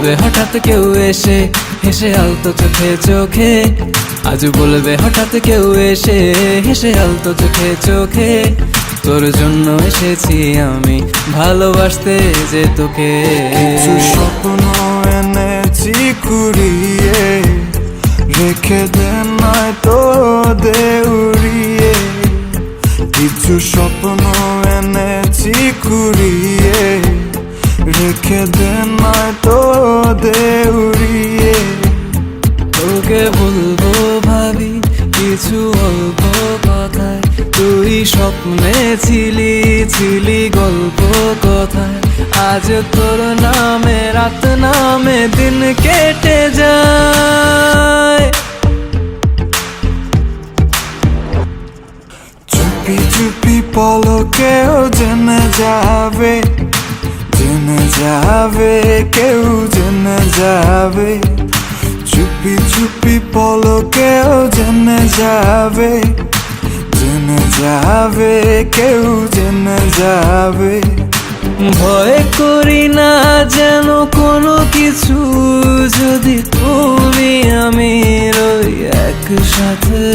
বলবে হঠাৎ কেউ এসে হেসে আলতো চোখে চোখে, আজ বলবে হঠাৎ কেউ এসে হেসে আলতো চোখে চোখে, তোর জন্য এসেছি আমি ভালোবাসতে যে তোকে। কিছু স্বপ্ন এনেছি কুড়িয়ে, রেখে দে নয়তো দে উড়িয়ে। কিছু স্বপ্ন এনেছি কুড়িয়ে, রেখে দে নয়তো দে উড়িয়ে। তোকে বলবো ভাবি কিছু অল্প কথায়, তুই স্বপ্নে ছিলি ছিলি গল্প কথায়, আজ তোর নামে রাত নামে দিন কেটে যায়। চুপি চুপি পলকেও জেনে যাবে, জেনে যাবে, কেউ জেনে যাবে। চুপি চুপি পলকেও জেনে যাবে, জেনে যাবে, কেউ জেনে যাবে। ভয় করি না যেন কোনো কিছু, যদি তুমি আমি রই একসাথে।